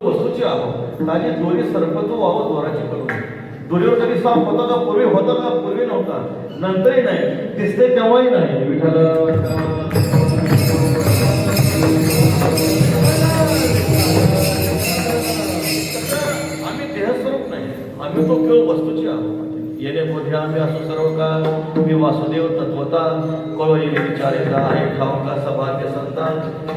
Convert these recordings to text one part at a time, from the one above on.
वस्तूची आहो ताजी दोरी सरपतो वाव दोराची करून दोरीवर कधी साप होता का पूर्वी होता का पूर्वी नव्हता नंतरही नाही दिसते तेव्हाही नाही विठ्ठल आम्ही देहस्वरूप नाही आम्ही तो केवळ वस्तूची आहोत येणे मोठे आम्ही असो सर्व का मी वासुदेव तत्वता कळवळी विचारेला आहे ठाऊका सभाग्य संता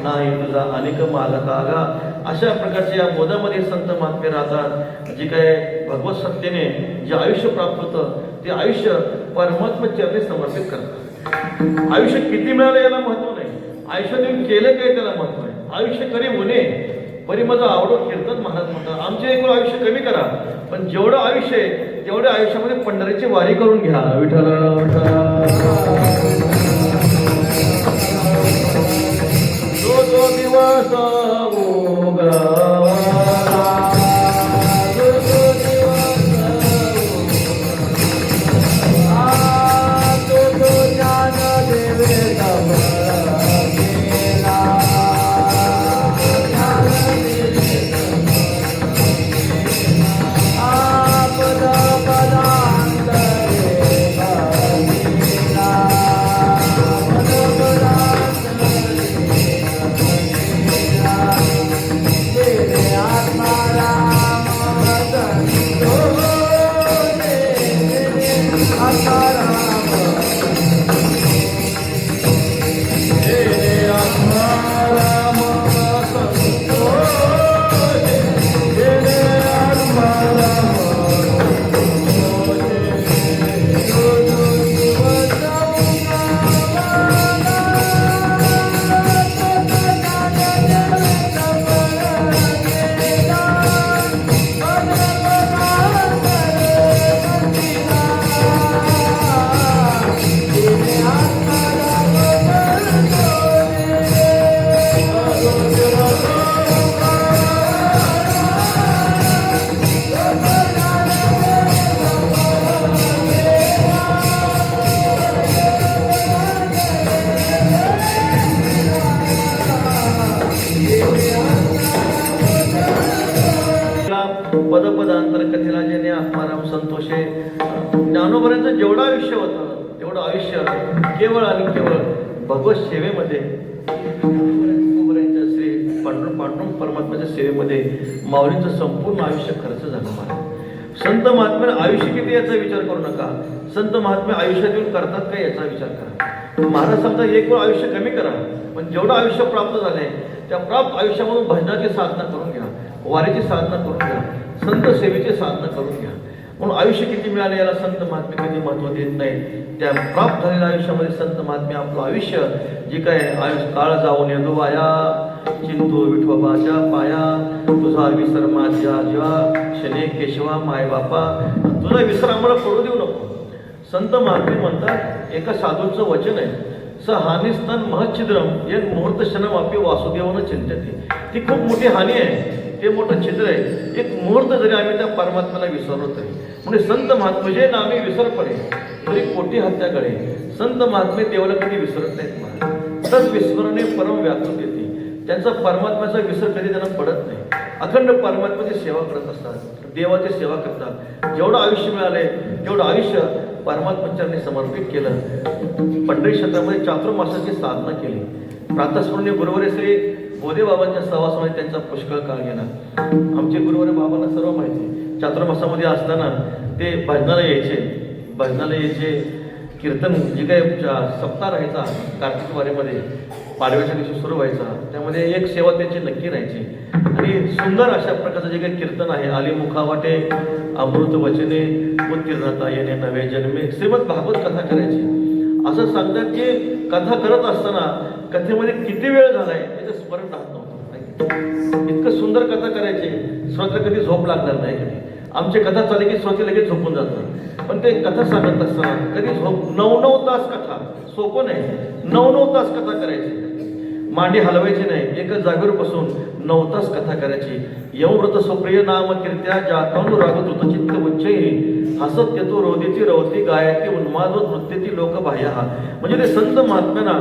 नाही तुझा अनेक मालकागा अशा प्रकारच्या या मोदामध्ये संत महात्मे राहतात जे काय भगवत सत्तेने जे आयुष्य प्राप्त होतं ते आयुष्य परमात्मा चरणी समर्पित करतात आयुष्य किती मिळालं याला महत्व नाही आयुष्य तुम्ही केलं काय त्याला महत्व आहे आयुष्य कधी होणे परी माझं आवडत कीर्तन महाराज म्हणतात आमचे एकूण आयुष्य कमी करा पण जेवढं आयुष्य आहे तेवढ्या आयुष्यामध्ये पंढरीची वारी करून घ्या विठ्ठल जो दिवस पदपदांतर कथेला ज्याने आत्माराम संतोषे ज्ञानोबऱ्यांचं जेवढं आयुष्य होतं तेवढं आयुष्य केवळ आणि केवळ भगवत सेवेमध्ये श्री पांडुरंग परमात्म्याच्या सेवेमध्ये माऊलींचं संपूर्ण आयुष्य खर्च झालं मला संत महात्म्याने आयुष्य किती याचा विचार करू नका संत महात्मे आयुष्यात येऊन करतात का याचा विचार करा महाराज समजा एक वेळ आयुष्य कमी करा पण जेवढं आयुष्य प्राप्त झालंय त्या प्राप्त आयुष्यामधून भजनाची साधना करून घ्या वारीची साधना करून घ्या संत सेवेची साधना करून घ्या म्हणून आयुष्य किती मिळाले याला संत महात्मे कधी महत्व देत नाही त्या प्राप्त झालेल्या आयुष्यामध्ये संत महात्मे आपलं आयुष्य जे काय आयुष्य काळ जाऊन येतो वाया चिंतू विठोबाच्या पाया तुझा विसर माझ्या जीवा शने केशवा माय बापा तुझा विसर आम्हाला पडू देऊ नको संत महात्मे म्हणतात एका साधूचं वचन आहे स हानिस्तन महच्छिद्रम एक मुहूर्त क्षणमापी वासुदेवानं चिंतते ती खूप मोठी हानी आहे ते मोठं छिद्र आहे एक मुहूर्त जरी आम्ही त्या परमात्म्याला विसरलो तरी म्हणजे संत महात्मे जे नामे विसर पडे तरी कोटी हत्याकडे संत महात्मे देवाला कधी विसरत नाहीत महाराज तच विस्मरणे परम व्याकृत येते त्यांचा परमात्म्याचा विसर कधी त्यांना पडत नाही अखंड परमात्म्याची सेवा करत असतात देवाची सेवा करतात जेवढं आयुष्य मिळालंय तेवढं आयुष्य परमात्म्याने समर्पित केलं पंढरी क्षेत्रामध्ये चातुर्मासाची साधना केली प्रातस्मरणीय गुरुवारी श्री बोधे बाबांच्या सहवासामध्ये त्यांचा पुष्कळ काळ गेला आमचे गुरुवारी बाबांना सर्व माहिती चातुर्मासामध्ये असताना ते भजनाला यायचे कीर्तन जे काही सप्ताह राहायचा कार्तिक वारीमध्ये पाडव्याच्या दिवशी सुरू व्हायचा त्यामध्ये एक सेवा त्यांची नक्की राहायची आणि सुंदर अशा प्रकारचं जे काही कीर्तन आहे आली मुखावाटे अमृत वचने उत्तीर्णता येणे नवे जन्मे श्रीमद भागवत कथा करायची असं सांगतात की कथा करत असताना कथेमध्ये किती वेळ झालाय त्याचं स्मरण राहत नव्हतं इतकं सुंदर कथा करायची श्रोत्याला कधी झोप लागणार नाही कधी आमची कथा चालली की श्रोते लगेच झोपून जातात पण ते कथा सांगत असताना कधी झोप 9 तास कथा सोपं नाही 9 तास कथा करायची मांडी हलवायची नाही एकच जागेवर बसून 9 तास कथा करायची यमव्रत सुप्रिय नाम कीर्त्या जातानु रागत चित्त उच्चैः हसत येतो रोदिती रवती गायती उन्माद नृत्यती लोक बाह्य म्हणजे ते संत महात्म्यांना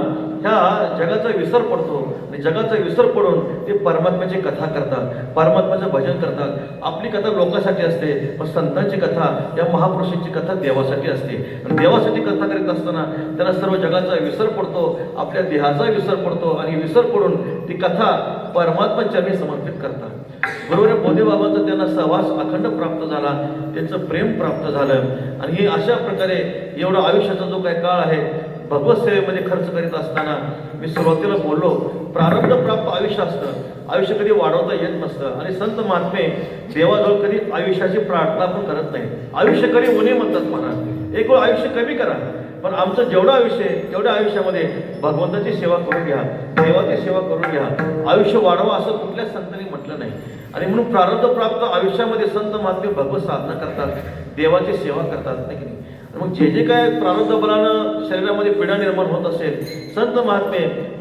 ह्या जगाचा विसर पडतो आणि जगाचा विसर पडून ते परमात्म्याची कथा करतात, परमात्म्याचं भजन करतात. आपली कथा लोकांसाठी असते, पण संतांची कथा, या महापुरुषांची कथा देवासाठी असते. आणि देवासाठी कथा करीत असताना त्यांना सर्व जगाचा विसर पडतो, आपल्या देहाचा विसर पडतो आणि विसर पडून ती कथा परमात्मा चरणी समर्पित करतात. बरोबर आहे, बोधेबाबांचा त्यांना सहवास अखंड प्राप्त झाला, त्यांचं प्रेम प्राप्त झालं. आणि हे अशा प्रकारे एवढा आयुष्याचा जो काही काळ आहे भगवत सेवेमध्ये खर्च करीत असताना मी सुरुवातीला बोललो, प्रारब्ध प्राप्त आयुष्य असतं, आयुष्य कधी वाढवता येत नसतं. आणि संत महात्मे देवाजवळ कधी आयुष्याची प्रार्थना पण करत नाही. आयुष्य कधी उणे म्हणतात मला, एक वेळ आयुष्य कमी करा, पण आमचं जेवढं आयुष्य आहे तेवढ्या आयुष्यामध्ये भगवंताची सेवा करून घ्या, देवाची सेवा करून घ्या, आयुष्य वाढवा असं कुठल्याच संतांनी म्हटलं नाही. आणि म्हणून प्रारब्ध प्राप्त आयुष्यामध्ये संत महात्मे भगवत साधना करतात, देवाची सेवा करतात, नाही की नाही. मग जे जे काय प्रारब्ध बलानं शरीरामध्ये पीडा निर्माण होत असेल, संत महात्मे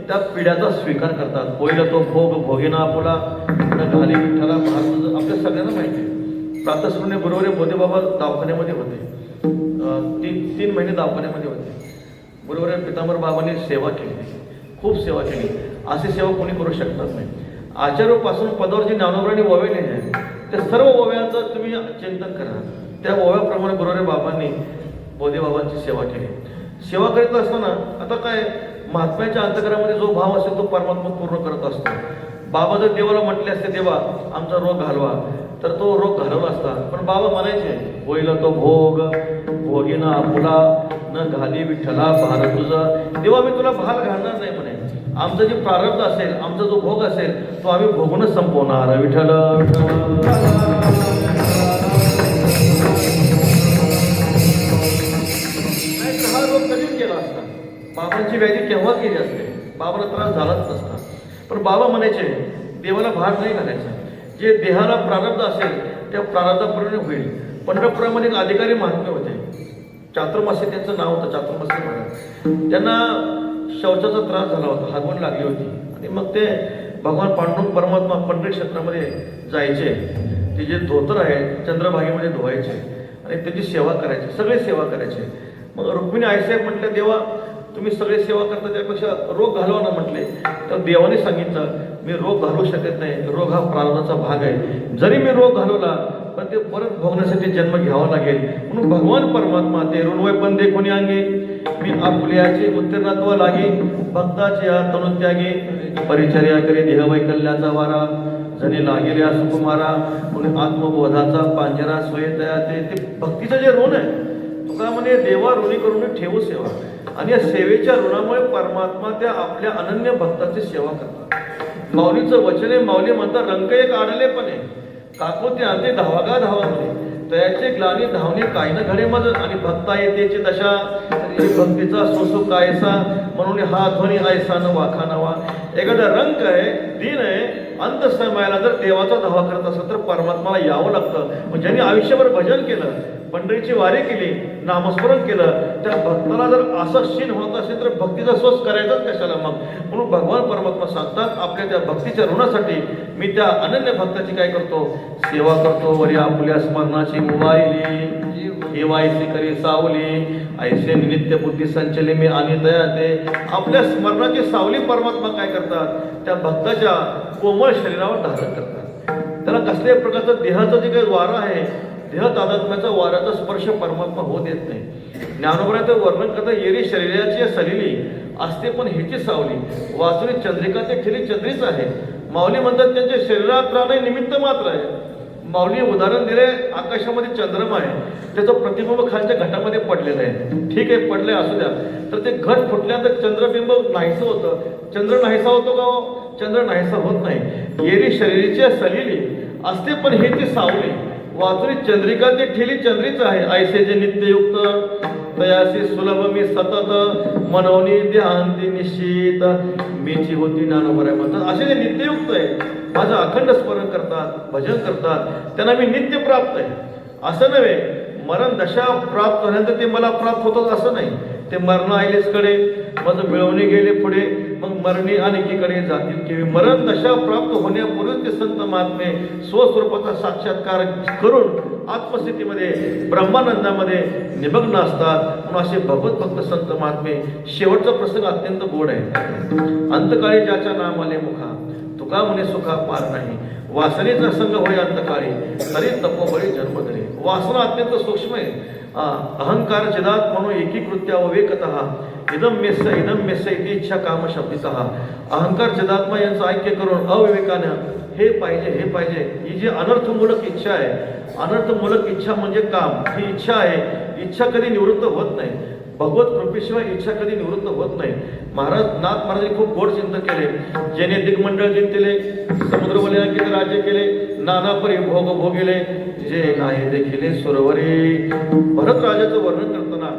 त्या पिढ्याचा स्वीकार करतात. होईल तो भोग भोगेना आपुला न घाली विठ्ठला भारत. आपल्या सगळ्यांना माहिती आहे, प्रातस्मरणे बरोबर बोधेबाबा दवाखान्यामध्ये होते, 3 महिने दवाखान्यामध्ये होते. बरोबर आहे, पितांबर बाबांनी सेवा केली, खूप सेवा केली. अशी सेवा कोणी करू शकतात नाही. आचार्यापासून पदावर जे ज्ञानोबरांनी ओव्या लिहिले त्या सर्व ओव्यांचं तुम्ही चिंतन करा. त्या ओव्याप्रमाणे बरोबर बाबांनी बोधेबाबांची सेवा केली. सेवा करीत असताना आता काय, महात्म्याच्या अंतकरामध्ये जो भाव असेल तो परमात्मा पूर्ण करत असतो. बाबा जर देवाला म्हटले असते, देवा आमचा रोग घालवा, तर तो रोग घालवला असता. पण बाबा म्हणायचे, होईल तो भोग भोगीना आपुला न घाली विठ्ठला भार तुझा. देवा मी तुला भार घालणार नाही म्हणे. आमचं जे प्रारब्ध असेल, आमचा जो भोग असेल तो आम्ही भोगूनच संपवणार. विठ्ठल हा रोग कधीच केला असता, बाबांची व्याधी केव्हा केली असते, बाबाला त्रास झालाच नसता. पण बाबा म्हणायचे, देवाला भार नाही घालायचा. जे देहाला प्रारब्ध असेल त्या प्रारब्धाप्रमाणे होईल. पंढरपुरामध्ये एक अधिकारी महात्मे होते, चातुर्मासी त्यांचं नाव होतं, चातुर्मासी महाराज. त्यांना शौचाचा त्रास झाला होता, हागवण लागली होती. आणि मग ते भगवान पांडुरंग परमात्मा पंढरी क्षेत्रामध्ये जायचे, ते जे धोतर आहे चंद्रभागेमध्ये धुवायचे आणि त्याची सेवा करायची, सगळे सेवा करायचे. मग रुक्मिणी आईसाहेब म्हटलं, देवा तुम्ही सगळे सेवा करता, त्यापेक्षा रोग घालवा ना म्हटले. तर देवाने सांगितलं, मी रोग घालवू शकत नाही, रोग हा प्रारब्धाचा भाग आहे. जरी मी रोग घालवला पण ते परत भोगण्यासाठी जन्म घ्यावा लागेल. म्हणून भगवान परमात्मा ते ऋणवय पण देखोनी अंगे मी आपल्याचे उत्तीर्णत्व लागे, भक्ताचे तनुत्यागे परिचर्या करे देह वैकल्याचा वारा, जणे लागेल्या सुकुमारा म्हणून आत्मबोधाचा पांजरा स्वयं ते भक्तीचं जे ऋण आहे, तुका म्हणे देवा ऋणी करून ठेवू सेवा. आणि या सेवेच्या ऋणामुळे परमात्मा त्या आपल्या अनन्य भक्ताची सेवा करतात. माऊलीचं वचन आहे, माऊली म्हणतात, रंग एक आडले पण आहे काको ते आणते धावागा धावा म्हणे, तयाचे ग्लानी धावणे काय न घडे मज. आणि भक्ता येतेची दशा भक्तीचा सोसू कायसा, म्हणून हा ध्वनी आयसा न वाखा नवा. एखादा रंग आहे, दिन आहे, अंत समयाला जर देवाचा धावा करत असेल तर परमात्माला यावं लागतं. ज्यांनी आयुष्यभर भजन केलं, पंढरीची वारी केली, नामस्मरण केलं, त्या भक्ताला जर असं क्षीण होत असेल तर भक्तीचा श्वास करायचाच कशाला मग. म्हणून भगवान परमात्मा सांगतात, आपल्या त्या भक्तीच्या ऋणासाठी मी त्या अनन्य भक्ताची काय करतो, सेवा करतो. वरी आपल्या स्मरणाची मुवाईली हेवायसी करी सावली, ऐसे नित्य बुद्धी संचले मी आणि दया ते. आपल्या स्मरणाची सावली परमात्मा काय करतात, त्या भक्ताच्या कोमळ शरीरावर धारण करतात. त्याला कसल्याही प्रकारचं देहाचं जे काही वारा आहे, देह तादात्म्याचा वाऱ्याचा स्पर्श परमात्मा होत येत नाही. ज्ञानोबराचं वर्णन करता, येरी शरीराची सलिली असते पण ह्याची सावली, वाचुरी चंद्रिका ते ठेली चंद्रीच आहे. माऊली म्हणतात, त्यांच्या शरीरात राहणे निमित्त मात्र आहे. माऊली उदाहरण दिले, आकाशामध्ये चंद्रमा आहे, त्याचं प्रतिबिंब खालच्या घटामध्ये पडलेलं आहे. ठीक आहे, पडले असू द्या, तर ते घट फुटल्यानंतर चंद्रबिंब नाहीसं होतं. चंद्र नाहीसा होतो का? चंद्र नाहीसा होत नाही. येरी शरीराची सलिली असते पण हे ती सावली, वाचुरी चंद्रिका ते ठेली चंद्रीच आहे. ऐसे जे नित्ययुक्त तयासी सुलभ मी सतत, मनवनी ध्यानती निश्चित मीची होती ज्ञानोबर आहे म्हणतात. असे जे नित्ययुक्त आहे, माझं अखंड स्मरण करतात, भजन करतात, त्यांना मी नित्य प्राप्त आहे. असं नव्हे मरण दशा प्राप्त झाल्यानंतर ते मला प्राप्त होतात असं नाही. ते मरण आयलेच कडे, माझं मिळवणे गेले पुढे, मग मरणे अनेकीकडे जातील केवी. मरण दशा प्राप्त होण्यापूर्वीच ते संत महात्मे स्वस्वरूपाचा साक्षात्कार करून आत्मस्थितीमध्ये ब्रह्मानंदामध्ये निमग्न असतात. म्हणून असे भगवत भक्त संत महात्मे. शेवटचा प्रसंग अत्यंत गोड आहे. अंतकाळी ज्याच्या नाम आले मुखा तुका म्हणे सुखा पार नाही. वासनेचा संघ होय अंतकाळी तरी तपोबळी जन्म धरे. वासना अत्यंत सूक्ष्म आहे. अहंकार चिदात म्हणून एकीकृत्या विवेकतः इदम मेस्य इति इच्छा काम शब्दितः. अहंकार चिदात्मा यांचं ऐक्य करून अविवेकानं हे पाहिजे ही जी अनर्थमूलक इच्छा आहे. अनर्थमूलक इच्छा म्हणजे काम. ही इच्छा आहे. इच्छा कधी निवृत्त होत नाही. भगवत कृपेशिवाय इच्छा कधी निवृत्त होत नाही. नाथ महाराजांनी खूप गोड चिंतन केले. ज्याने दिग्मंडळ जिंकले, समुद्रवलयांकित राज्य केले, नाना परी भोग भोगिले, जे नाही देखिले सुरवरे. भरत राजाचं वर्णन करताना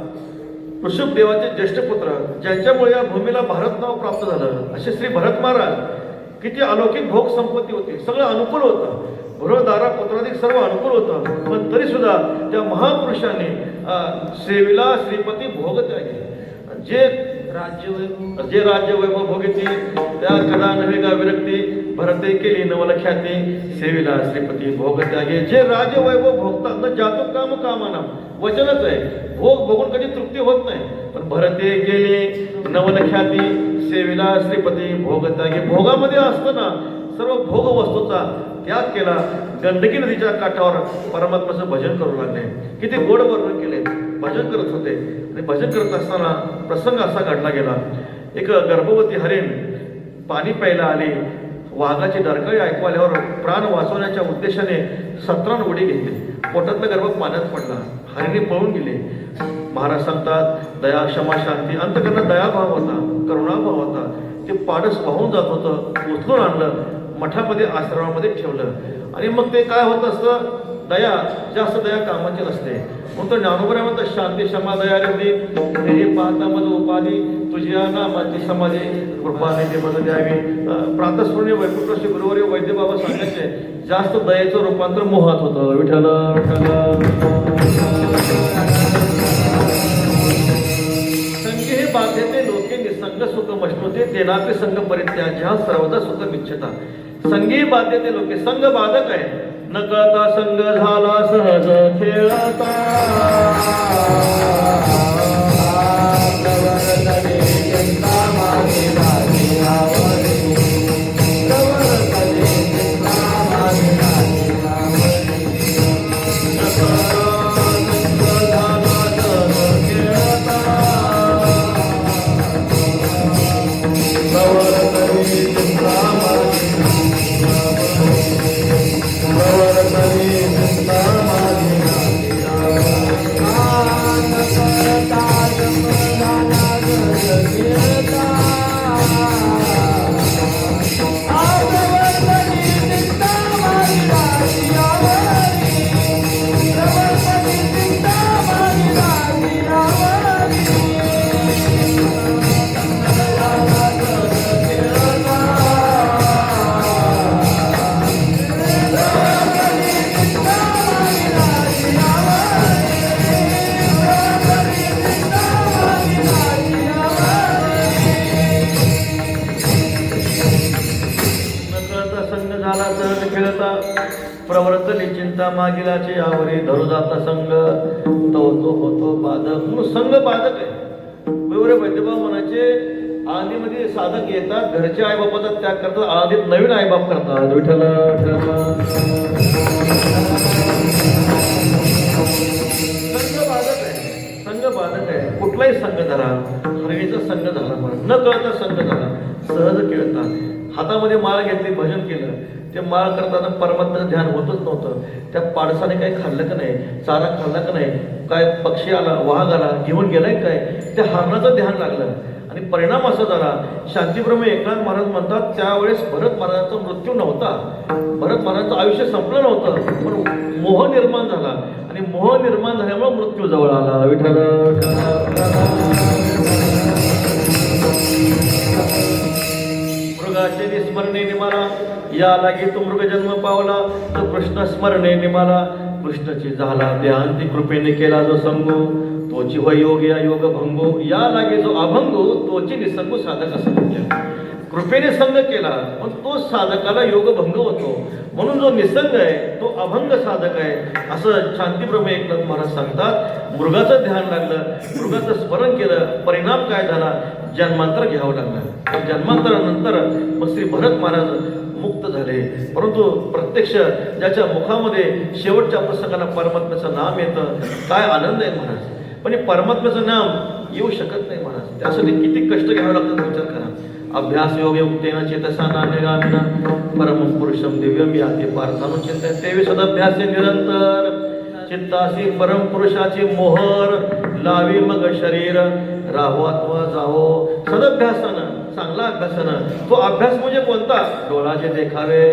ऋषभ देवाचे ज्येष्ठ पुत्र ज्यांच्यामुळे या भूमीला भारत नाव प्राप्त झालं असे श्री भरत महाराज. किती अलौकिक भोग संपत्ती होती. सगळं अनुकूल होतं. घरदारा पुत्राधिक सर्व अनुकूल होतं. पण तरी सुद्धा त्या महापुरुषाने सेविला श्रीपती भोग त्यागे. जे राज्य वैभव भोगिती त्या कदा नव्हे का विरक्ती भरते केली नवलख्याती सेविला श्रीपती भोग त्यागे. जे राज्य वैभव भोगतात न जातो काम कामाना वचनच आहे. भोग भोगून कधी तृप्ती होत नाही. पण भरते केली नवलख्याती सेविला श्रीपती भोग त्यागे. भोगामध्ये असताना सर्व भोग वस्तूचा त्याग केला. गंडकी नदीच्या काठावर परमात्म्याचं भजन करू लागले. किती गोड वर्णन केले. भजन करत होते आणि भजन करत असताना प्रसंग असा घडला गेला. एक गर्भवती हरिण पाणी प्यायला आली. वाघाची डरकाळी ऐकू आल्यावर प्राण वाचवण्याच्या उद्देशाने 17 उडी घेतली. पोटातला गर्भ पाण्यात पडला. हरिणी पळून गेले. महाराज सांगतात दया क्षमा शांती अंतकरणात दयाभाव होता, करुणाभाव होता. ते पाडस वाहून जात होतं. उचलून आणलं, मठामध्ये आश्रमामध्ये ठेवलं. आणि मग ते काय होत असतं, दया जास्त दया कामाची नसते. मग तो ज्ञानोबा म्हणतात शांती क्षमा दया रद्दी हे पाहता मज उपाधी तुझ्या नामाची समाधी कृपा निधी मज द्यावी. प्रातस्मरणीय वैकुंठ श्री गुरुवारी वैद्य बाबा सांगायचे जास्त दयेचं रूपांतर मोहात होतं. विठ्ठल संगे हे बाध्यते लोके निसंग सुख मश्नुते तेनापे संग परित्याज्य सर्वदा सुख मिच्छता. संगी बाध्यते लोके संग बाधक आहे. न कळता संग झाला सहज खेळता. प्रवर्तली चिंता मागिलाचे आवरे धरू जाता संग तो होतो बाधक. म्हणून संघ बाधक आहे. बरोबर वैद्यबाब म्हणायचे आधीमध्ये साधक येतात, घरच्या आईबापाचा त्याग करतात, आधीत नवीन आईबाप करतात. विठ्ठल संघ बाधक आहे. संघ बाधक आहे. कुठलाही संघ धरा. हरणीचा संघ झाला म्हणून न कळता संघ झाला. सहज खेळतात. हातामध्ये माळ घेतली, भजन केलं. ते माळ करताना परमात्म्याचं ध्यान होतच नव्हतं. त्या पाडसाने काही खाल्लं का नाही, चारा खाल्ला का नाही, काय पक्षी आला, वाघ आला, घेऊन गेलाय काय, त्या हरणाचं ध्यान लागलं. आणि परिणाम असा झाला. शांतीब्रह्म एकनाथ महाराज म्हणतात त्यावेळेस भरत महाराजांचा मृत्यू नव्हता. भरत महाराजांचं आयुष्य संपलं नव्हतं, पण मोह निर्माण झाला. आणि मोह निर्माण झाल्यामुळे मृत्यू जवळ आला. विठ्ठल मृगाचे निस्मरणे निमाला या लागी तो मृग जन्म पावला. तो कृष्ण स्मरणे निमाला कृष्णाची झाला ध्यान ती कृपेने केला जो संगो. तोची होय योग या योग भंगो, या लागे जो अभंगो तोची निसंगो साधक असं म्हटलं. कृपेने संग केला पण तो साधकाला योग भंग होतो, म्हणून जो निसंग आहे तो अभंग साधक आहे असं शांतीप्रभू एकनाथ महाराज सांगतात. मृगाचं ध्यान लागलं, मृगाचं स्मरण केलं, परिणाम काय झाला, जन्मांतर घ्यावं लागलं. जन्मांतरानंतर मग श्री भरत महाराज मुक्त झाले. परंतु प्रत्यक्ष ज्याच्या मुखामध्ये शेवटच्या प्रसंगाला परमात्म्याचं नाम येतं, काय आनंद आहे महाराज. पण हे परमात्म्याचं नाम येऊ शकत नाही महाराज, त्यासाठी किती कष्ट घ्यावे लागतात विचार करा. अभ्यास योग युक्तेन चेतसा नान्यगामिना परमं पुरुषं दिव्यं याति पार्थानुचिंतन तेवे सदभ्यासे निरंतर चित्तासी परम पुरुषाची मोहर लावी मग शरीर राहो अथवा जावो. सदभ्यासानं, चांगला अभ्यासानं. तो अभ्यास म्हणजे कोणता, डोळाचे देखावे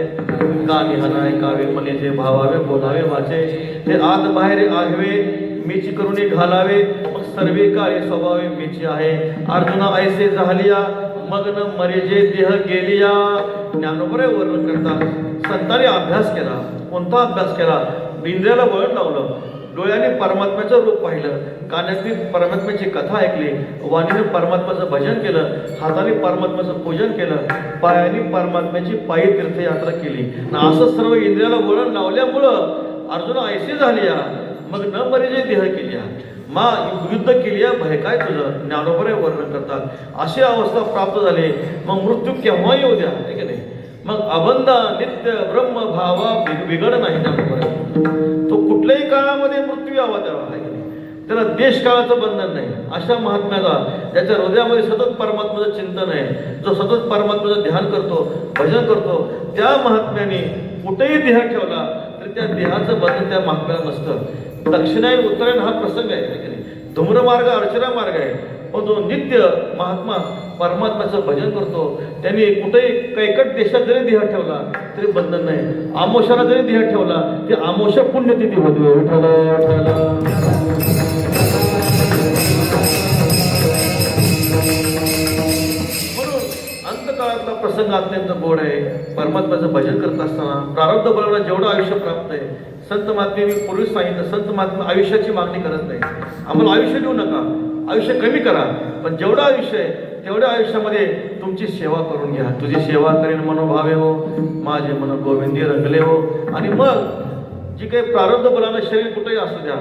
कानी हनाय कावे मने जे भावावे बोलावे वाचे ते आत बाहेर आघवे मीची करुणी घालावे मग सर्वे काळे स्वभावे मीची आहे. अर्जुना ऐसे झालिया मग न मरेजे देह गेलिया. ज्ञानोबरे वर्णन करतात. संतांनी अभ्यास केला. कोणता अभ्यास केला, इंद्रियाला वळण लावलं, डोळ्याने परमात्म्याचं रूप पाहिलं, कानातली परमात्म्याची कथा ऐकली, वाणीने परमात्म्याचं भजन केलं, हाताने परमात्म्याचं पूजन केलं, पायाने परमात्म्याची पायी तीर्थयात्रा केली. असं सर्व इंद्रियाला वळण लावल्यामुळं अर्जुना ऐशी झालिया मग न मरेजे देह केलिया. मा युद्ध केली भय काय तुझं, ज्ञानोबरे वर्णन करतात. अशी अवस्था प्राप्त झाली. मग मृत्यू केव्हा येऊ द्या, आहे की नाही. मग अबंधा नित्य ब्रह्म भावा बिघड नाही ज्ञानोबरे. तो कुठल्याही काळामध्ये मृत्यू यावा द्यावा, आहे की नाही. त्याला देश काळाचं बंधन नाही. अशा महात्म्याला ज्याच्या हृदयामध्ये सतत परमात्म्याचं चिंतन आहे, जो सतत परमात्म्याचं ध्यान करतो, भजन करतो, त्या महात्म्याने कुठेही देह ठेवला तरी त्या देहाचं बंधन त्या महात्म्याला नसतं. दक्षिणायन उत्तरायण हा प्रसंग आहे. धूम्रमार्ग अर्चना मार्ग आहे. पण जो नित्य महात्मा परमात्म्याचं भजन करतो त्यांनी कुठेही कैकट देशात जरी देह ठेवला तरी बंधन नाही. आमोशाला जरी देह ठेवला ती आमोशा पुण्यतिथी होते. म्हणून अंतकाळातला प्रसंग अत्यंत गोड आहे. परमात्म्याचं भजन करत असताना प्रारब्ध बळाला जेवढं आयुष्य प्राप्त आहे, संत महात्म्यांनी पूर्वीच सांगितलं, संत महात्मा आयुष्याची मागणी करत नाही. आम्हाला आयुष्य देऊ नका, आयुष्य कमी करा, पण जेवढं आयुष्य आहे तेवढ्या आयुष्यामध्ये तुमची सेवा करून घ्या. तुझी सेवा करीन मनोभावे हो, माझे मन गोविंदी रंगले हो. आणि मग जी काही प्रारब्ध बलानं शरीर कुठेही असू द्या,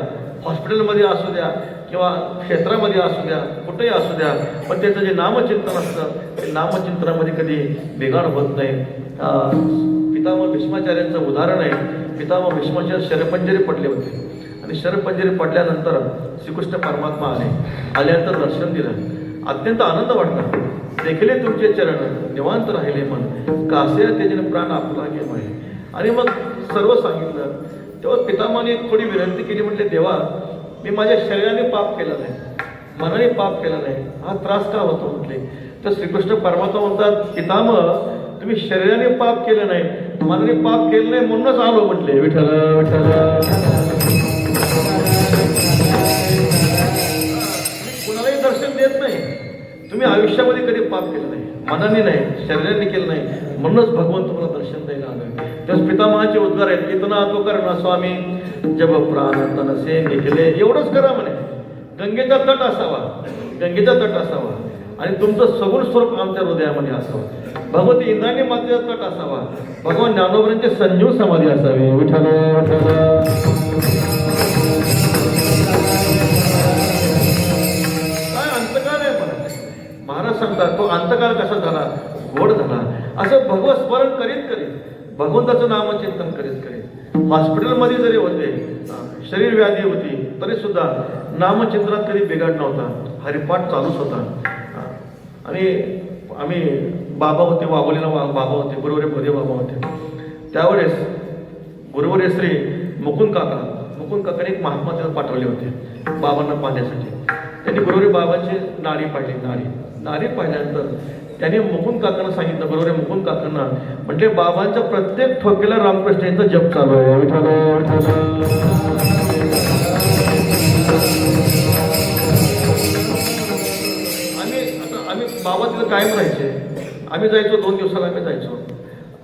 हॉस्पिटलमध्ये असू द्या किंवा क्षेत्रामध्ये असू द्या, कुठेही असू द्या, पण त्याचं जे नामचिंतन असतं ते नामचिंतनामध्ये कधी बिघाड होत नाही. पितामह भीष्माचार्यांचं उदाहरण आहे. पितामह भीष्माचार्य शरपंजरी पडले होते आणि शरपंजरी पडल्यानंतर श्रीकृष्ण परमात्मा आल्यानंतर दर्शन दिलं. अत्यंत आनंद वाटला. देखले तुमचे चरण निवांत राहिले मन कासे त्याच्याने प्राण आपला गेम आहे. आणि मग सर्व सांगितलं. तेव्हा पितामहाने थोडी विनंती केली, म्हटले देवा मी माझ्या शरीराने पाप केलं नाही, मनाने पाप केलं नाही, हा त्रास का होतो म्हटले. तर श्रीकृष्ण परमात्मा म्हणतात, पितामह तुम्ही शरीराने पाप केलं नाही, मनाने पाप केलं नाही म्हणूनच आलो म्हटले. विठ्ठल विठ्ठल. कुणालाही दर्शन देत नाही. तुम्ही आयुष्यामध्ये कधी पाप केलं नाही, मनाने नाही, शरीराने केलं नाही, म्हणूनच भगवान तुम्हाला दर्शन द्यायला आलं. त्याच पितामहाचे उद्गार आहेत, इतना तो करणा स्वामी जब प्राण तनसे निघले. एवढंच करा म्हणे. गंगेचा तट असावा, गंगेचा तट असावा आणि तुमचं सगुण स्वरूप आमच्या हृदयामध्ये असावं. भगवती इंद्राणी मातेचा तट असावा, भगवान ज्ञानोबरांचे संजीव समाधी असावी. विठ्ठल विठ्ठल. काय अंतकाल आहे महाराज सांगतात. तो अंतकाल कसा झाला, गोड झाला. असं भगवत स्मरण करीत करीत, भगवंताचं नामचिंतन करीत करीत, हॉस्पिटलमध्ये जरी होते, शरीर व्याधी होती तरी सुद्धा नामचिंतनात कधी बिघाड नव्हता. हरिपाठ चालूच होता. आणि आम्ही बाबा होते, वाघोलीला बाबा होते, गुरुवारी भोदे बाबा होते. त्यावेळेस गुरुवारी श्री मुकुंद काकाने एक महात्मा त्याला पाठवले होते बाबांना पाहण्यासाठी. त्यांनी गुरुवारी बाबांची नाडी पाहिली. नाडी पाहिल्यानंतर त्याने मुकुंद काकांना सांगितलं, गुरुवारी मुकुंद काकांना म्हणजे बाबांच्या प्रत्येक ठोकेला रामकृष्णाचा जप चालू आहे. विठ्ठल आम्ही बाबा तिथं कायम राहायचे. आम्ही जायचो 2 दिवसाला आम्ही जायचो.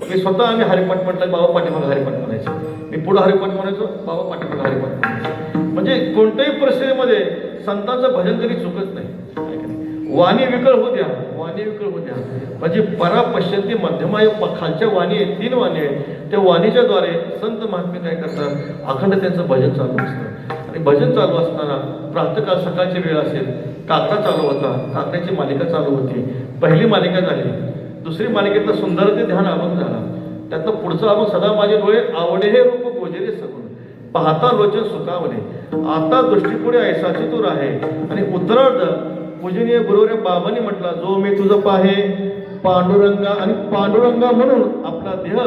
मी स्वतः आम्ही हरिपाठ म्हटलं, बाबा पाठीमागं हरिपाठ म्हणायचो. मी पुढं हरिपाठ म्हणायचो, बाबा पाठीमागं हरिपाठ म्हणायचो. म्हणजे म्हणजे कोणत्याही परिस्थितीमध्ये संतांचं भजन कधी चुकत नाही. वाणी विकळ होऊ द्या, वाणी विकळ होऊ द्या, म्हणजे परा पश्यंती मध्यमा खालच्या वाणी आहेत, 3 वाणी आहेत. त्या वाणीच्या द्वारे संत महात्मे काय करतात, अखंड त्यांचं भजन चालू असतं. आणि भजन चालू असताना प्रातःकाळ सकाळची वेळ असेल, काकडा चालू होता, काकड्याची मालिका चालू होती. पहिली मालिका झाली, दुसरी मालिकेतला सुंदर ते ध्यान अभंग झाला. त्यातलं पुढचं अभंग सदा माझे डोळे आवडे हे रूप गोजरे सगुण पाहता लोचन सुखावले आता दृष्टीपुढे ऐसाची तूर आहे. आणि उत्तरार्ध पूजनीय गुरुवर्य बाबांनी म्हटला, जो मी तुझं पाहे पांडुरंगा, आणि पांडुरंगा म्हणून आपला देह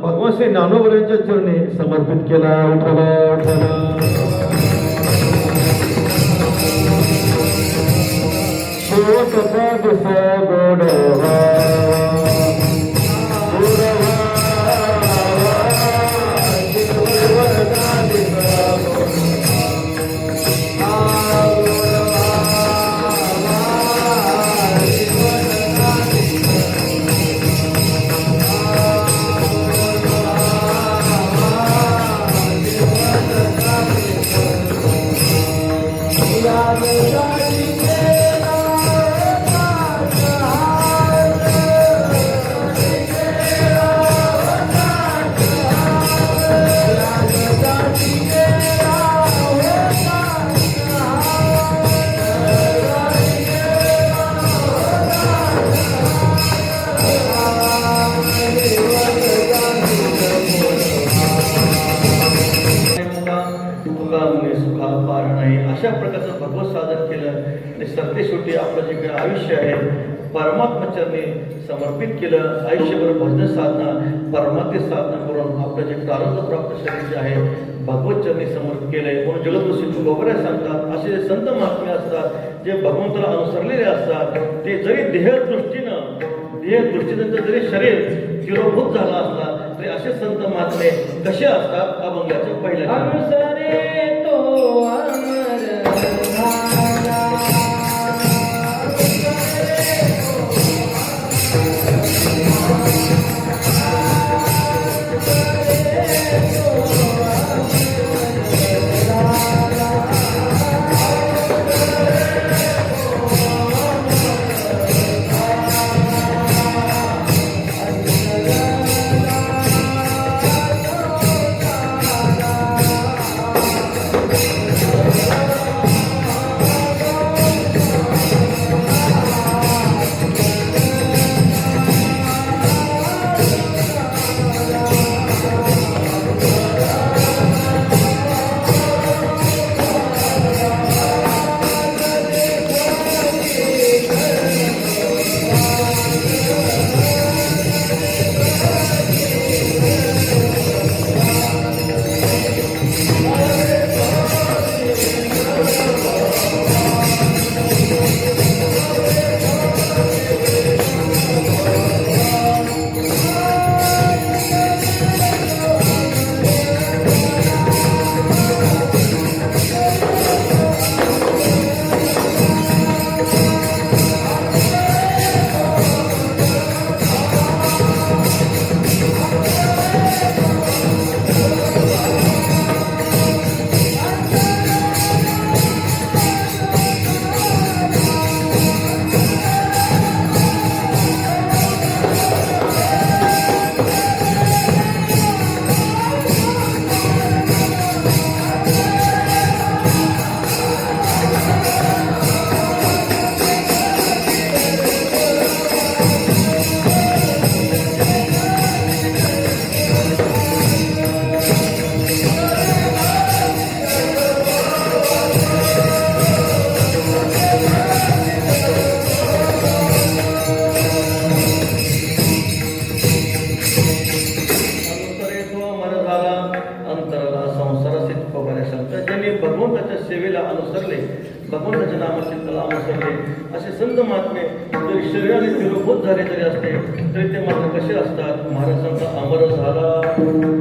भगवान श्री ज्ञानोबरांच्या चरणी समर्पित केला. अशा प्रकारचं भगवत साधन केलं आणि सरतेशेवटी आपलं जे काही आयुष्य आहे परमात्मचरणी समर्पित केलं. आयुष्यभर भजन साधना, परमात्म साधना करून आपलं जे प्रारंभ प्राप्त शरीर जे आहे भगवत चरणी समर्पित केलंय. म्हणून जगदृष्टी तुकोबऱ्या सांगतात, असे जे संत महात्मे असतात जे भगवंताला अनुसरलेले असतात, ते जरी देहदृष्टीनं जरी शरीर चिरोभूत झाला असला तरी असे संत महात्मे कसे असतात, अभंगाच्या पहिल्या अनुसरे तो अमर भगवंताच्या नामचिंतनाला अनुसरले असे संत महात्मे जरी शरीराने तिरोभूत झाले तरी असते तरी ते मात्र कसे असतात. महाराजांचा अमर झाला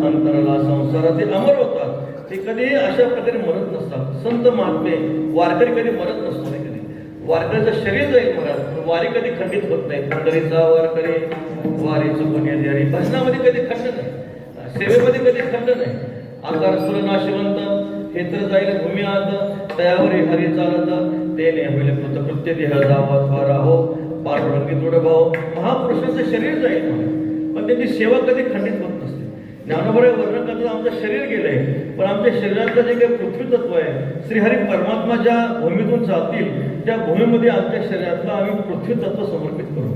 अंतराला संसारात ते अमर होतात. ते कधीही अशा प्रकारे मरत नसतात. संत महात्मे वारकरी कधी मरत नसतो. कधी वारकऱ्याचं शरीर जाईल मरत, वारी कधी खंडित होत नाही. पंढरीचा वारकरी वारी चुकून येणारी भजनामध्ये कधी खंड नाही, सेवेमध्ये कधी खंड नाही. आकार सुर नाशिवंत हे तर जाईल भूमी आत तयावर हरी चालत तेने होईल कृतकृत्य देह जावा द्वारा हो पांडुरंगी दृढ भाव महापुरुषांचं शरीर जाईल पण त्यांची सेवा कधी खंडित होत नसते. ज्ञानोबा वर्णन करतात आमचं शरीर गेलंय पण आमच्या शरीरातलं जे काही पृथ्वी तत्व आहे श्रीहरी परमात्मा ज्या भूमीतून चालतील त्या भूमीमध्ये आमच्या शरीरातलं आम्ही पृथ्वी तत्व समर्पित करू.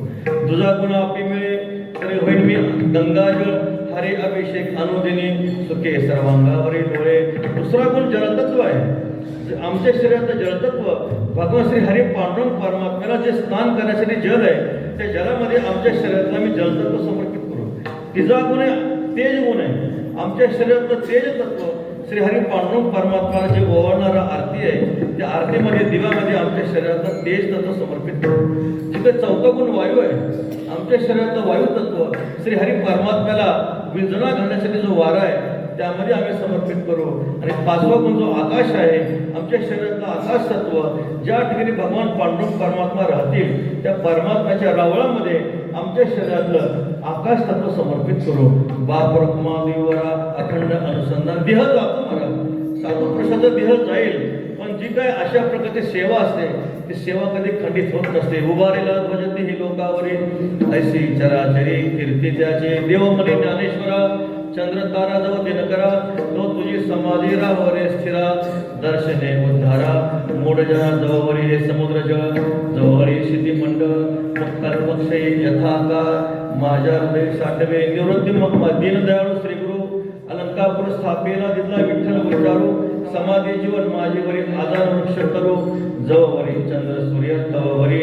तुझा गुण आपली मिळे तरी होईल मी गंगाजळ हरे अभिषेक अनुदिनी सुखे सर्वांगावरील डोळे. दुसरा गुण जलतत्व आहे. आमच्या शरीरातलं जलतत्व भगवान श्री हरी पांडुरंग परमात्म्याला जे स्नान करण्यासाठी जल आहे त्या जलामध्ये आमच्या शरीरातलं आम्ही जलतत्व समर्पित करू. तिचा गुण आहे तेज गुण आहे. आमच्या शरीरातलं तेज तत्व श्री हरी पांडुरंग परमात्म्याला जे ओवाळणारा आरती आहे त्या आरतीमध्ये दिव्यामध्ये आमच्या शरीरातलं तेज तत्व समर्पित करू. जिथे चौथा गुण वायू आहे आमच्या शरीरातलं वायू तत्व श्री हरी परमात्म्याला विंजना घालण्यासाठी जो वारा आहे त्यामध्ये आम्ही समर्पित करू. आणि पाचवा गुण जो आकाश आहे आमच्या शरीरातलं आकाश तत्व ज्या ठिकाणी भगवान पांडुरंग परमात्मा राहतील त्या परमात्म्याच्या रावळामध्ये आमच्या शरीरातलं आकाश तत्व समर्पित करू. बाप रखमा देवरा अखंड अनुसंधान देह जातो मला साधू पुरुषाचा देह जाईल पण जी काय अशा प्रकारची सेवा असते ती सेवा कधी खंडित होत नसते. उभारेला ध्वजते ही लोकावरील ऐसी चराचरी कीर्ती त्याचे देवमनी ज्ञानेश्वरा चंद्र तारा जव दिनकरा तो तुझी समाधी राहवरे स्थिरा दर्शने उद्धारा मूढजना जवळी हे समुद्र जळ जवळी क्षिती मंडळ मुक्तात्मक्षे यथाकार माझ्या हृदय साठवे निवृत्ती दीनदयाळू श्री गुरु अलंकापुर स्थापेला दिला विठ्ठल गुरुचारू समाधी जीवन माझीवरी आधार वृक्ष करू जवळी चंद्र सूर्य तववरी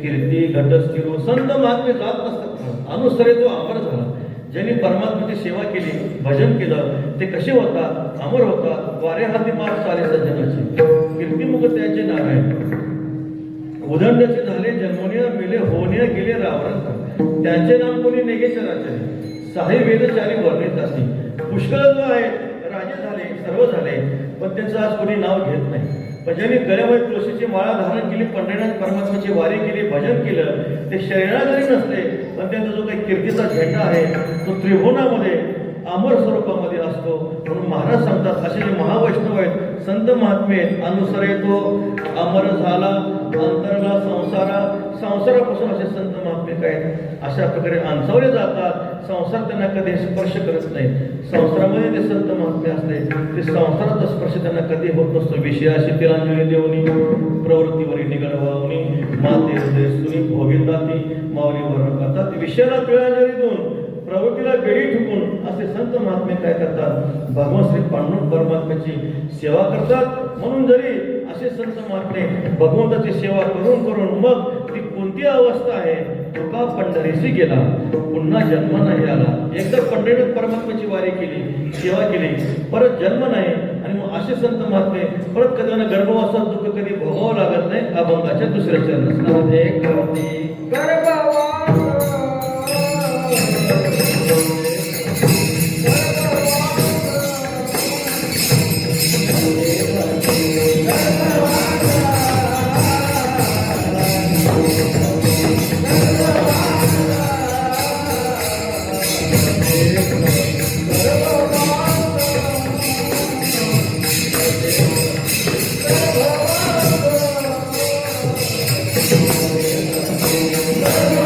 कीर्ती घटस्थिरू. संत महात्मे जात नसतात अनुसरे तो अमर झाला. ज्यांनी परमात्म्याची सेवा केली भजन केलं ते कसे होतात अमर होतात. वारे हाती माप चाले सज्जनाचे कीर्तिमुख त्यांचे नारायण उदंडचे झाले जन्मोनिया मेले होनिया गेले रावण त्यांचे नाम कोणी नेगे चराचरे साही वेदचारी वर्णित असे. पुष्कळ जो आहे राजे झाले सर्व झाले पण त्यांचं आज कोणी नाव घेत नाही. पण ज्यांनी गळ्यामध्ये तुळशीची माळा धारण केली पंढरीनाथ परमात्म्याची वारी केली भजन केलं ते शरीरात जरी नसले पण त्यांचा जो काही कीर्तीचा झेंडा आहे तो त्रिभुवनामध्ये अमर स्वरूपामध्ये असतो. म्हणून महाराज सांगतात असे जे महावैष्णव आहेत संत महात्मे अनुसरे तो अमर झाला अंतरला संसारापासून असे संत महात्मे काय अशा प्रकारे अंतवले जातात. संसार त्यांना कधी स्पर्श करत नाही. संसारामध्ये ते संत महात्मे असते ते संसाराचा स्पर्श त्यांना कधी होत नसतो. विषयाशी तिलांजली देऊनी प्रवृत्तीवरी निगडवावनी माते हृदय सुनी भोगिताती माऊली वर्ण करतात. विषयाला तिलांजली देऊन प्रवृत्तीला बेडी ठुकून असे संत महात्मे काय करतात भगवान श्री पांडुरंग परमात्म्याची सेवा करतात. म्हणून जरी असे संत महात्मे भगवंताची सेवा करून करून मग ती कोणती अवस्था आहे तुका पंढरीशी गेला पुन्हा जन्म नाही आला. एकदा पंढरीनाथ परमात्म्याची वारी केली सेवा केली परत जन्म नाही आणि मग असे संत महात्मे परत कधी त्यांना गर्भवासात दुःख कधी भोगावं लागत नाही. अभंगाच्या दुसऱ्या चरणामध्ये Thank you.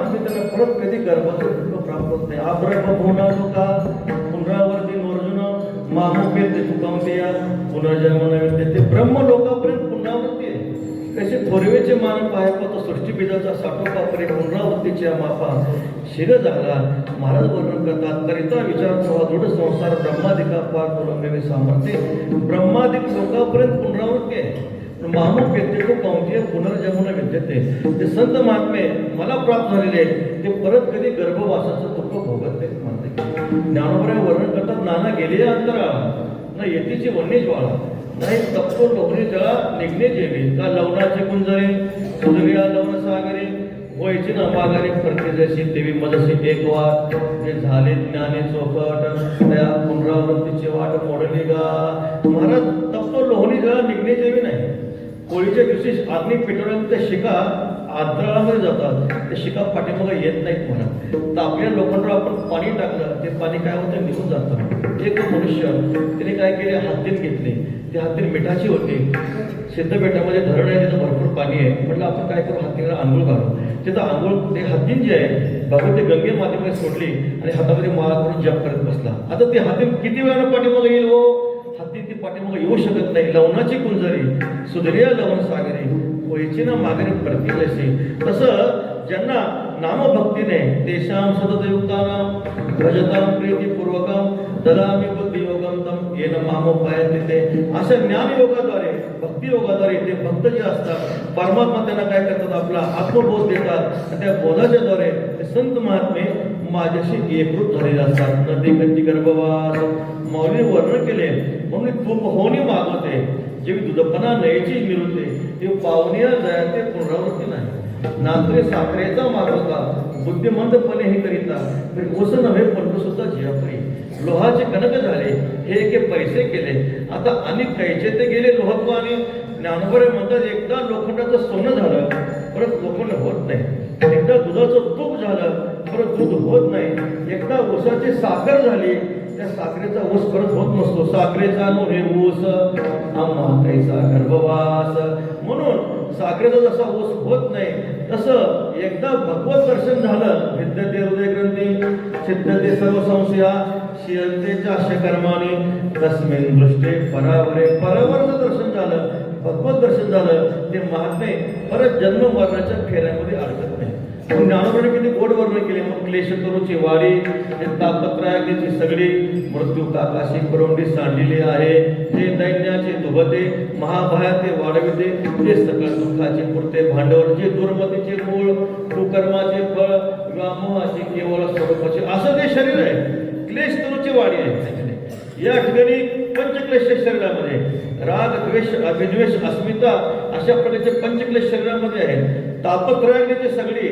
महात्मे त्यांना परत कधी गर्भाचं दुःख प्राप्त होत नाही. अप्रभ होणार का पुनरावर्ती अर्जुन मामुके ते तुकांतिया पुनर्जन्म नव्हे ते ब्रह्मलोकापर्यंत पुनरावृत्ती आहे. कसे थोरवेचे मान पाय पाहतो सृष्टी बीजाचा साठोपापरे पुनरावृत्तीच्या मापा शिर झाला. महाराज वर्णन करतात करिता विचार व्हावा दृढ संसार ब्रह्मादिका पार तुरंगवे सामर्थ्य ब्रह्मादिक लोकापर्यंत पुनरावृत्ती आहे. मामुक व्यक्ती तो कौंतीय पुनर्जन्म विद्यते. ते संत महात्मे मला प्राप्त झालेले ते परत कधी गर्भवासाचं दुःख भोगत नाहीत म्हणते. ज्ञानोबराय वर्णन करतात नाना गेले अंतरा न येतीची वन्य ज्वाळा नाही तप्तो डोंगरी जळा निघणे जेवी का लवणाचे कुंजरे सुदर्या लवण सागरे व्हायची ना माघारी करते जशी देवी मदशी एक वाट जे झाले ज्ञाने चौकट त्या पुनरावृत्तीची वाट मोडली गा. महाराज तप्तो लोहणी जळा निघणे जेवी नाही. होळीच्या दिवशी अग्नी पेटवल्यानंतर त्या शिका आंतराळामध्ये जातात. त्या शिका पाठीमागे येत नाहीत म्हणा. तापल्या लोखंडावर आपण पाणी टाकलं ते पाणी काय होतं निघून जातं. एक मनुष्य त्याने काय केले हत्तीन घेतले. ते हत्तीन मिठाची होती. सिद्धपेठामध्ये धरण आहे तिथं भरपूर पाणी आहे. म्हटलं आपण काय करू हत्तीला आंघोळ घालू. तिथं आंघोळ ते हत्तीन जे आहे बाबा ते गंगे मातेमध्ये सोडली आणि हातामध्ये माळा करून जप करत बसला. आता ते हत्तीन किती वेळानं पाठीमागे येईल हो. हत्ती ती पाठीमागे येऊ शकत नाही. लवणाची कुंजरी सुदर्या लवण सागरी होईची ना मागणी प्रती जशी. तसं ज्यांना नामभक्तीने तेषां सततयुक्तानां भजतां प्रीतिपूर्वकं ददामि बुद्धियोगं तं येन मामोपायन्ते ते. अशा ज्ञानयोगाद्वारे भक्तियोगाद्वारे ते भक्त जे असतात परमात्मा त्यांना काय करतात आपला आत्मबोध देतात. आणि त्या बोधाच्या द्वारे ते संत महात्मे माझ्याशी एकरूप झालेले असतात. न ते कधी गर्भवास मौली वर्णन केले म्हणून तूप होणी मागवते जेवी दुधपणा नयची मिळवते ते पावनिया जयाते पुनरावृत्ती नाही. नात्रे साखरेचा मागवता बुद्धिमंतपणे हे करिता ओस नव्हे पण सुद्धा जियापरी. लोहाचे कनक झाले हे एके पैसे केले आता अनेक कैचे ते गेले लोहत्व. आणि ज्ञानोबराय म्हणतात एकदा लोखंडाचं सोनं झालं परत लोखंड होत नाही. एकदा दुधाचं तूप झालं परत दूध होत नाही. एकदा ऊसाची साखर झाली त्या साखरेचा ऊस परत होत नसतो. साखरेचा नव्हे ऊस आम्हा कैसा गर्भवास. म्हणून साखरेचा जसा ऊस होत नाही तसं एकदा भगवत दर्शन झालं विद्यते हृदय ग्रंथी सिद्धते सर्व संशया शियंतेच्या कर्माने तस्मिन् दृष्टे परावरे. परावरचं दर्शन झालं भगवत दर्शन झालं ते महात्मे परत जन्म मरणाच्या फेऱ्यामध्ये अडकत नाही. ज्ञानोबराय किती गोड वर्णन केले. मग क्लेश करूची वाडी तापत्रयाची सगळी मृत्यू काकाशी करोंडी सांडलेली आहे. जे दैन्याचे दुभते महाभया ते वाढविते जे सकळ दुःखाचे पुरते भांडवल जे दुर्मतीचे मूळ कुकर्माचे फळ व्यामोहाचे केवळ स्वरूपाचे असं जे शरीर आहे क्लेश करूची वाडी आहे. या ठिकाणी पंचक्लेश शरीरामध्ये राग द्वेष अभिद्वेष अस्मिता अशा प्रकारचे पंचक्लेश शरीरामध्ये आहे. तापत्रयाची सगळी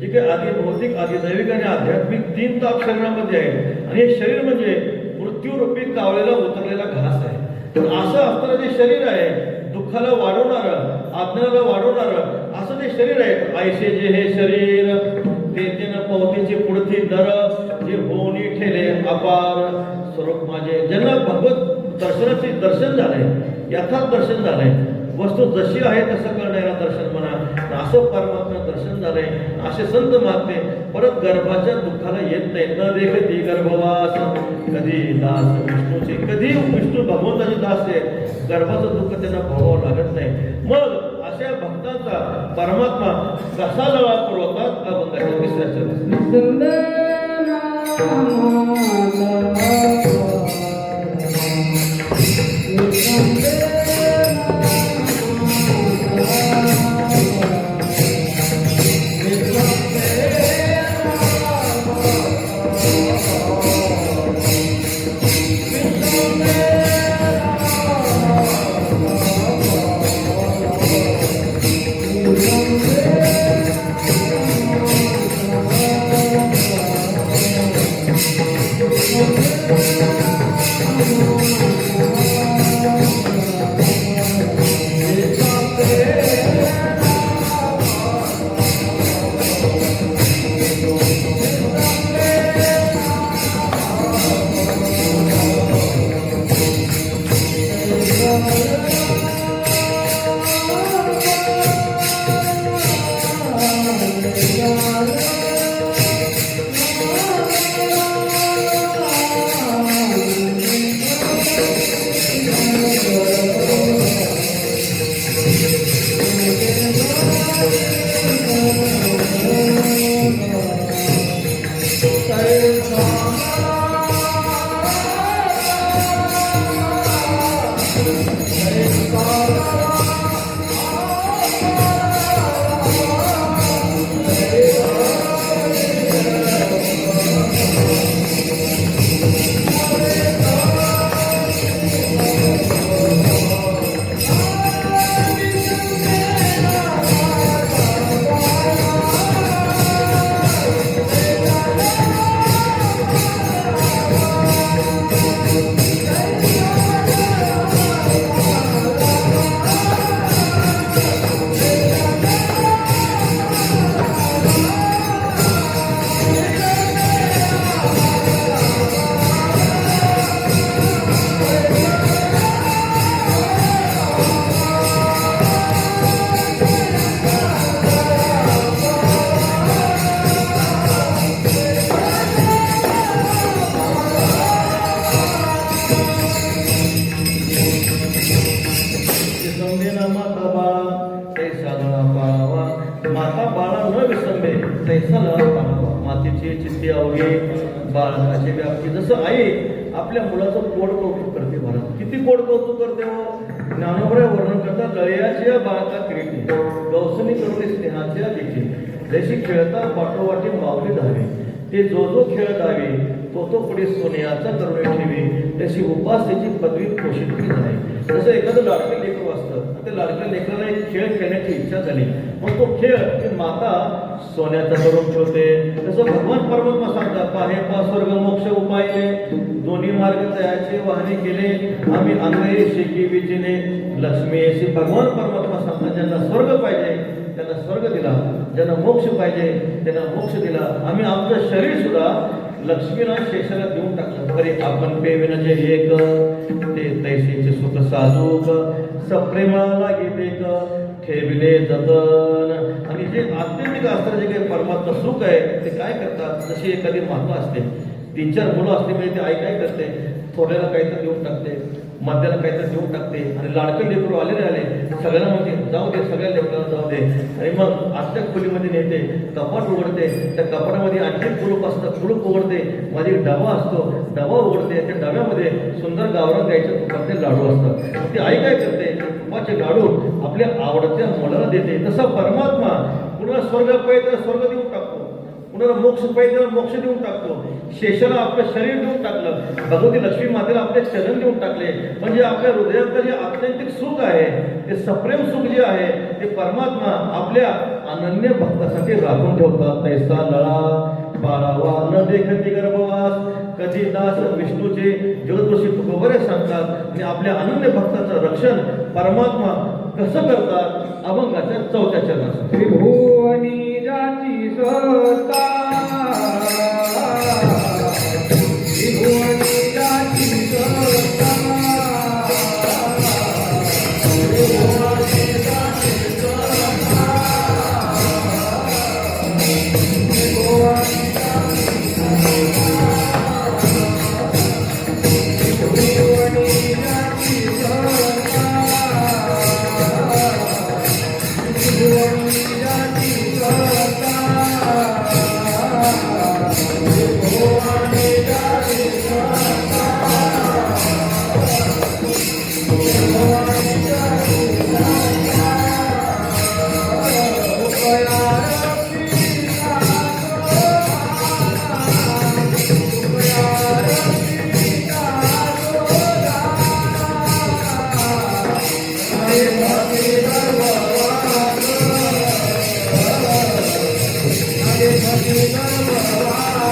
जी काही आधी भौतिक आधी दैविक आणि आध्यात्मिक 3 ताप शरीरामध्ये आहे. आणि हे शरीर म्हणजे मृत्यूरूपी कावळेला उतरलेला घास आहे. तर असं असणारं जे शरीर आहे दुःखाला वाढवणारं आज्ञाला वाढवणारं असं जे शरीर आहे. आयसे जे हे शरीर ते न पवतीची पुढती दर जे होणी ठेले अपार स्वरूप माझे. ज्यांना भगवत दर्शनाचे दर्शन झालंय यथार्थ दर्शन झालंय वस्तू जशी आहे तसं करणारा दर्शन म्हणा असं परमात्मा दर्शन झालंय. असे संत महात्मे परत गर्भाच्या दुःखाला येत नाही. न देखती गर्भवास कधी दास विष्णूचे कधी विष्णू भगवंताचे दास आहे. गर्भाचं दुःख त्यांना भोगावं लागत नाही. मग अशा भक्तांचा परमात्मा कसा लळा पुरवतात अभंगाच्या 3ऱ्या चरणात. विसंबेना माता बाळा तैसा लळा पाळावा. माता बाळा न विसंबे तैसा लळा पाळावा. मातेची चित्ती अवघे बाळकाची व्याप्ती. जसं आई आपल्या मुलाचं कोड कौतुक करते भारत. किती कोड कौतुक करते हो. ज्ञानोबा वर्णन करतात लळयाच्या बाळका क्रीडी गौसनी करुणी स्नेहाच्या देखील जशी खेळता पाठोपाठी माऊली धावे ते जो खेळ धावे तो पुढे सोन्याचा करुणी ठेवी त्याची उपासाची पदवी घोषित केली आहे. जसं एखादं लाडकं लेकरू असतं त्या लाडक्या लेकराला एक खेळ खेळण्याची इच्छा झाली मग तो खेळ ती माता सोन्याचा करून ठेवते. तसं भगवान परमात्मा सांगतात पाहे पा स्वर्ग मोक्ष उपायले दोन्ही मार्ग तयाचे वाहने केले आम्ही अंगे शेकी विचिने लक्ष्मी अशी भगवान परमात्मा सांगतात. ज्यांना स्वर्ग पाहिजे त्यांना स्वर्ग दिला, ज्यांना मोक्ष पाहिजे त्यांना मोक्ष दिला. आम्ही आमचं शरीर सुद्धा लक्ष्मीला शेषाला देऊन टाकलं. तरी आपण पेविनचे एक ते तैसेचे सुख साधूक सप्रेमाला गीते ठेविले जतन. आणि जे आत्यंतिक असतं जे काही परमात्मा सुख आहे ते काय करतात. जशी एखादी माता असते 3-4 मुलं असते म्हणजे ती आई काय करते थोड्याला काहीतरी देऊन टाकते मध्याला काहीतरी देऊन टाकते आणि लाडके लेकरू आले सगळ्यांना म्हणते जाऊ दे सगळ्या लेकरांना जाऊ दे. आणि मग आजच्या खोलीमध्ये नेते कपाट उघडते त्या कपाटामध्ये आणखी कुलूप असतं कुलूप उघडते माझी डबा असतो डबा उघडते त्या डब्यामध्ये सुंदर गावरान गायचे तुपाचे लाडू असतात. ती आई काय करते तुपाचे लाडू आपल्या आवडत्या मुलाला देते. तसा परमात्मा कुणाला स्वर्ग पाहिजे तर स्वर्ग देऊन टाकतो कुणाला मोक्ष पाहिजे तर मोक्ष देऊन टाकतो. शेषाला आपलं शरीर देऊन टाकलं. भगवती लक्ष्मी मातेला आपले चरण देऊन टाकले. म्हणजे आपल्या हृदयातलं जे आत्यंतिक सुख आहे ते सप्रेम सुख जे आहे ते परमात्मा आपल्या अनन्य भक्तासाठी राखून ठेवतात. तैसा लळा बाळावा न देखती गर्भवास कधी दास विष्णूचे जगदृषी तुकोबरे सांगतात. आणि आपल्या अनन्य भक्ताचं रक्षण परमात्मा कसं करतात अभंगाच्या 4थ्या चरणात. त्रिभुवनी जाती सत्ता त्रिभुवनी जाती सत्ता त्रिभुवनी जाती सत्ता त्रिभुवनी जाती त्रिभुवनी जाती सत्ता त्रिभुवनी जाती सत्ता त्रिभुवनी जाती सत्ता त्रिभुवनी जाती सत्ता उपया रक्षिता उपया रक्षिता हरे भक्ति भगवान हरे भक्ति भगवान उपया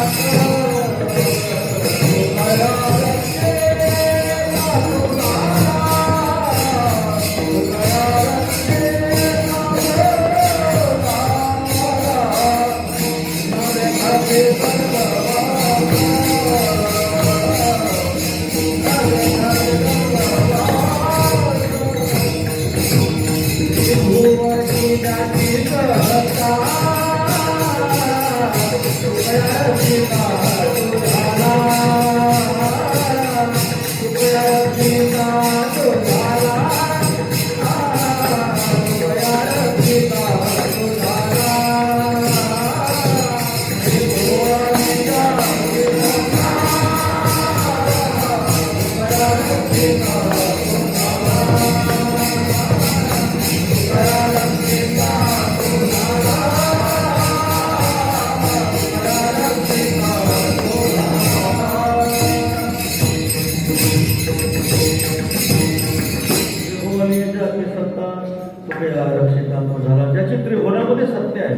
रक्षे उपया रक्षे हरे भक्ति भगवान त्रिभुवनी जाती सत्ता उपया रक्षिता तुझाला उपया रक्षिता तुझाला उपया रक्षिता तुझाला त्रिभुवनी जाती सत्ता उपया रक्षिता ज्याची त्रिभुवनामध्ये सत्य आहे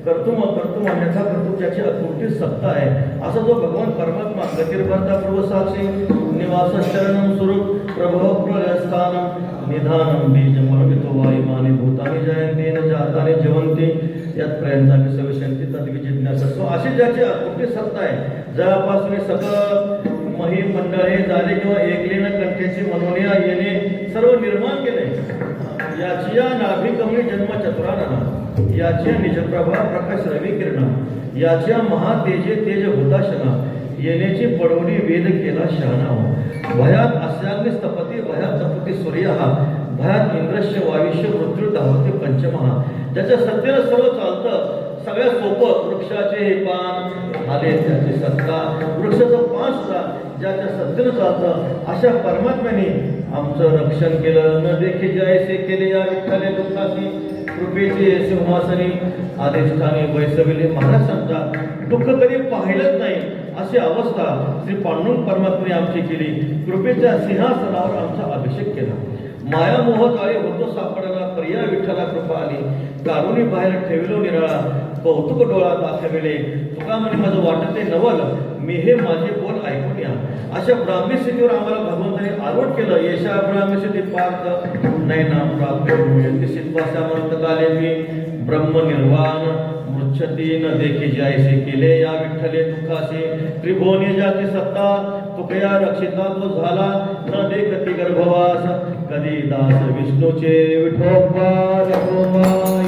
कर्तुम अन्यथा कर्तुम ज्याची अतुटी सत्ता आहे असा जो भगवान परमात्मा गतिर्भरता पूर्व साक्षी निवास शरणम स्वरूप प्रभव प्रलयस्थानम निधानम बीज मर्मितो वायुमानी भूतानी जयंती न जातानी जवंती यात प्रयत्नाची सविशंती तद्विजिज्ञासा. सो अशी ज्याची अतुटी सत्ता आहे जळापासून सकल मही मंडळे झाले किंवा एकलीन कंठेची मनोनिया येणे सर्व निर्माण केले. याची या नाभी कमली जन्म चतुरानना याची निजप्रभा प्रकाश रवी किरणा याच्या महातेजे तेज हुताशना येण्याची पडवणी वेद केला शहाणा. भयात अस्याग्नि स्तपती भयात तपती सूर्य भयात इंद्रश्य वायुष्य मृत्यू धावते पंचमहा. ज्याच्या सत्तेनं सर्व चालतं, सगळ्यात सोपं वृक्षाचे हे पान आले त्याची सत्ता, वृक्षाचं पान सुद्धा ज्याच्या सत्तेनं चालतं अशा परमात्म्याने आमचं रक्षण केलं. न देखी जयसे केले या विठ्ठले दुःखासी, कृपेचे सिंहासनी आदेष्ठाने बैसविले. महाराज सांगतात दुःख कधी पाहिलंच नाही अशी अवस्था श्री पांडुरंग परमात्म्याने आमची केली. कृपेच्या सिंहासनावर आमचा अभिषेक केला. माया मोह काळे होतो सापडला, पर्या विठ्ठला कृपा आली. कारुणी बाहेर ठेविलो निराळा, कौतुक डोळा दाखविले. तुका म्हणे माझं वाटते नवल, मी हे माझे बोल ऐकून या. अशा ब्राह्मी स्थितीवर आम्हाला भगवंताने आरूढ केलं. येशा ब्राह्मी स्थिती पार्थ नैना प्राप्त सिद्धाश्यामंत काले मी ब्रह्मनिर्वाण मृच्छती न देखी जायसे केले या विठ्ठले दुःखासे. त्रिभुवनी ज्याची सत्ता तुकया रक्षिता तो झाला, न देखती गर्भवास कधी दास विष्णूचे विठोबा रघुमाई.